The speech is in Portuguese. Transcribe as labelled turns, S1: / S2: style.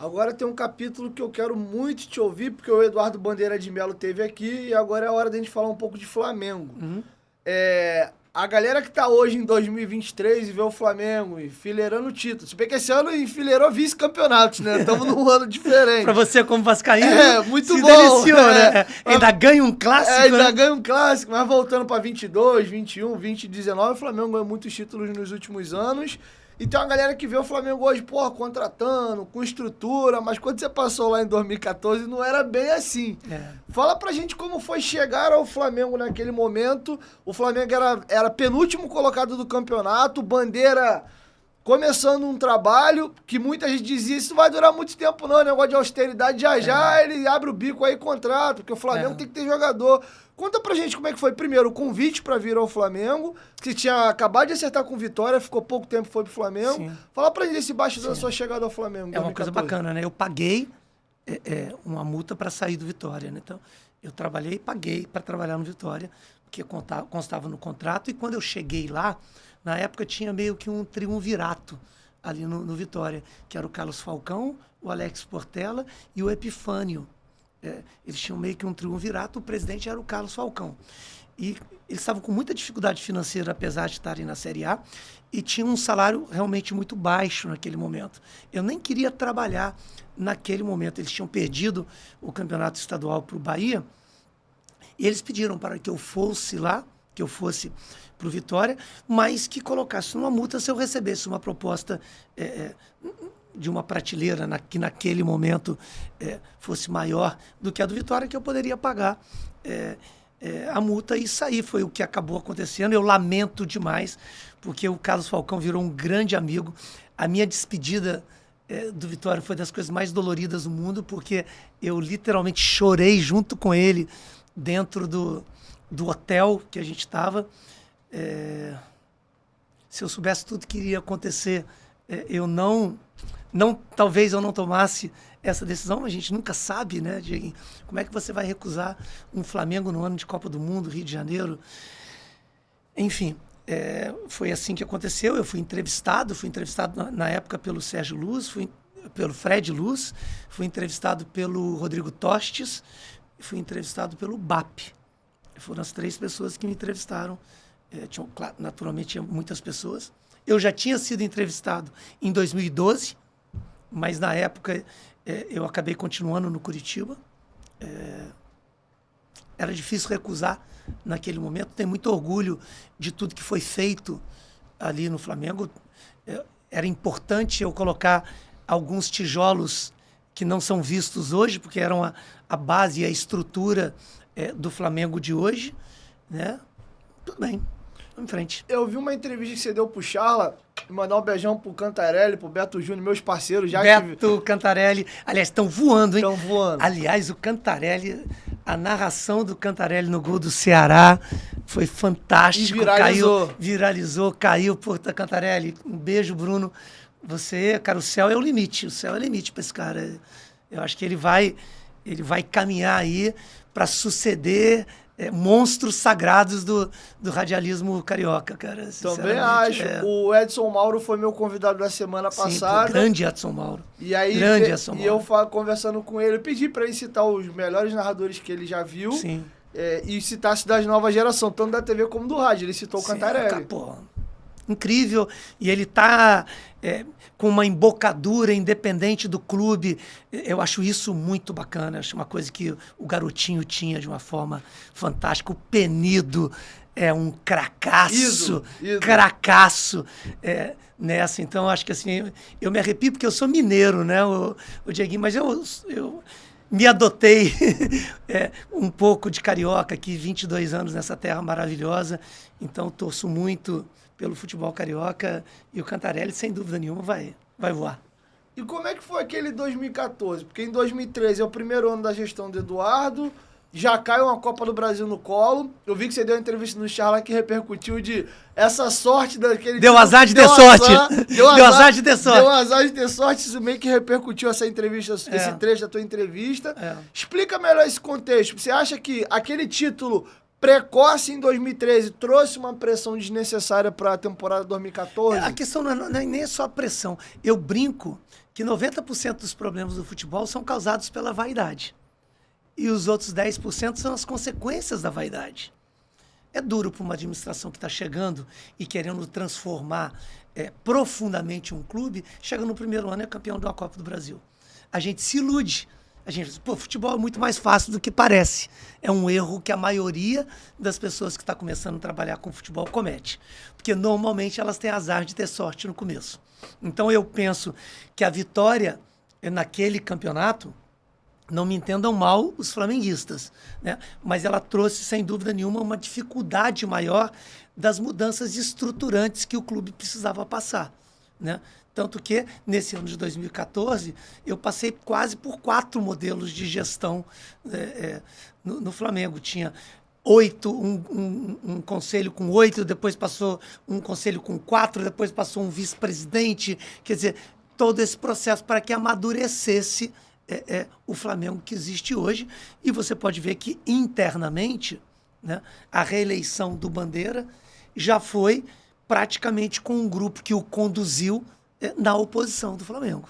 S1: Agora tem um capítulo que eu quero muito te ouvir, porque o Eduardo Bandeira de Melo teve aqui e agora é a hora da gente falar um pouco de Flamengo. A galera que tá hoje em 2023 e vê o Flamengo enfileirando o título. Se bem que esse ano enfileirou vice-campeonatos, né? Estamos num ano diferente.
S2: Pra você, como vascaíno,
S1: muito
S2: se
S1: bom.
S2: deliciou, né? Ainda ganha um clássico,
S1: ainda
S2: né?
S1: ganha um clássico, mas voltando pra 22, 21, 20, 19, o Flamengo ganhou muitos títulos nos últimos anos. E tem uma galera que vê o Flamengo hoje, porra, contratando, com estrutura, mas quando você passou lá em 2014 não era bem assim. Fala pra gente como foi chegar ao Flamengo naquele momento. O Flamengo era penúltimo colocado do campeonato, Bandeira começando um trabalho que muita gente dizia, isso não vai durar muito tempo não, negócio de austeridade, já ele abre o bico aí e contrata, porque o Flamengo tem que ter jogador. Conta pra gente como é que foi, primeiro, o convite pra vir ao Flamengo, que tinha acabado de acertar com Vitória, ficou pouco tempo, foi pro Flamengo.
S2: Sim.
S1: Fala pra gente esse bastidor da sua chegada ao Flamengo.
S2: É uma
S1: 2014.
S2: coisa bacana, né? Eu paguei uma multa para sair do Vitória, né? Então, eu trabalhei e paguei para trabalhar no Vitória, porque constava no contrato, e quando eu cheguei lá, na época tinha meio que um triunvirato ali no Vitória, que era o Carlos Falcão, o Alex Portela e o Epifânio. Eles tinham meio que um triunvirato, o presidente era o Carlos Falcão. E eles estavam com muita dificuldade financeira, apesar de estarem na Série A, e tinham um salário realmente muito baixo naquele momento. Eu nem queria trabalhar naquele momento. Eles tinham perdido o campeonato estadual para o Bahia, e eles pediram para que eu fosse lá, que eu fosse para o Vitória, mas que colocasse uma multa se eu recebesse uma proposta de uma prateleira que naquele momento fosse maior do que a do Vitória, que eu poderia pagar a multa e sair. Foi o que acabou acontecendo. Eu lamento demais, porque o Carlos Falcão virou um grande amigo. A minha despedida do Vitória foi das coisas mais doloridas do mundo, porque eu literalmente chorei junto com ele dentro do hotel que a gente estava. Se eu soubesse tudo que iria acontecer, talvez eu não tomasse essa decisão. A gente nunca sabe, né, Dieguinho? Como é que você vai recusar um Flamengo no ano de Copa do Mundo, Rio de Janeiro? Enfim, foi assim que aconteceu. Eu fui entrevistado na época pelo Sérgio Luz, pelo Fred Luz, fui entrevistado pelo Rodrigo Tostes, fui entrevistado pelo BAP. Foram as 3 pessoas que me entrevistaram. Naturalmente, tinha muitas pessoas. Eu já tinha sido entrevistado em 2012, mas na época eu acabei continuando no Curitiba. Era difícil recusar naquele momento. Tenho muito orgulho de tudo que foi feito ali no Flamengo. Era importante eu colocar alguns tijolos que não são vistos hoje, porque eram a base e a estrutura do Flamengo de hoje, né? Tudo bem, vamos em frente.
S1: Eu vi uma entrevista que você deu pro Charla, mandar um beijão pro Cantarelli, pro Beto Júnior, meus parceiros já.
S2: Beto, Cantarelli, aliás, estão voando, hein?
S1: Estão voando.
S2: Aliás, o Cantarelli, a narração do Cantarelli no gol do Ceará foi fantástico. Viralizou, caiu. Puta, Cantarelli, um beijo, Bruno. Você, cara, o céu é o limite para esse cara. Eu acho que ele vai caminhar aí para suceder monstros sagrados do radialismo carioca, cara.
S1: Também acho. O Edson Mauro foi meu convidado da semana passada.
S2: Sim, grande Edson Mauro.
S1: E aí,
S2: Edson Mauro.
S1: Eu conversando com ele, eu pedi para ele citar os melhores narradores que ele já viu.
S2: Sim.
S1: E citasse das novas gerações, tanto da TV como do rádio. Ele citou o Cantarelli.
S2: Pô, incrível. E ele tá com uma embocadura independente do clube. Eu acho isso muito bacana. Acho uma coisa que o Garotinho tinha de uma forma fantástica. O Penido é um cracaço. Cracaço nessa. Então, acho que assim, eu me arrepio porque eu sou mineiro, né, o Dieguinho, mas eu me adotei um pouco de carioca aqui, 22 anos nessa terra maravilhosa. Então, torço muito pelo futebol carioca, e o Cantarelli, sem dúvida nenhuma, vai voar.
S1: E como é que foi aquele 2014? Porque em 2013 é o primeiro ano da gestão do Eduardo, já caiu uma Copa do Brasil no colo. Eu vi que você deu uma entrevista no Charla que repercutiu de essa sorte daquele...
S2: Deu azar de ter sorte. Deu azar de ter sorte.
S1: Deu azar de ter sorte. Isso meio que repercutiu essa entrevista, esse trecho da tua entrevista. Explica melhor esse contexto. Você acha que aquele título precoce em 2013 trouxe uma pressão desnecessária para a temporada 2014?
S2: A questão não é nem só a pressão. Eu brinco que 90% dos problemas do futebol são causados pela vaidade. E os outros 10% são as consequências da vaidade. É duro para uma administração que está chegando e querendo transformar profundamente um clube, chega no primeiro ano e é campeão de uma Copa do Brasil. A gente se ilude. A gente diz, pô, futebol é muito mais fácil do que parece. É um erro que a maioria das pessoas que está começando a trabalhar com futebol comete. Porque normalmente elas têm azar de ter sorte no começo. Então eu penso que a vitória naquele campeonato, não me entendam mal os flamenguistas, né? Mas ela trouxe, sem dúvida nenhuma, uma dificuldade maior das mudanças estruturantes que o clube precisava passar, né? Tanto que, nesse ano de 2014, eu passei quase por 4 modelos de gestão no Flamengo. Tinha 8, um conselho com 8, depois passou um conselho com 4, depois passou um vice-presidente. Quer dizer, todo esse processo para que amadurecesse o Flamengo que existe hoje. E você pode ver que, internamente, né, a reeleição do Bandeira já foi praticamente com um grupo que o conduziu na oposição do Flamengo.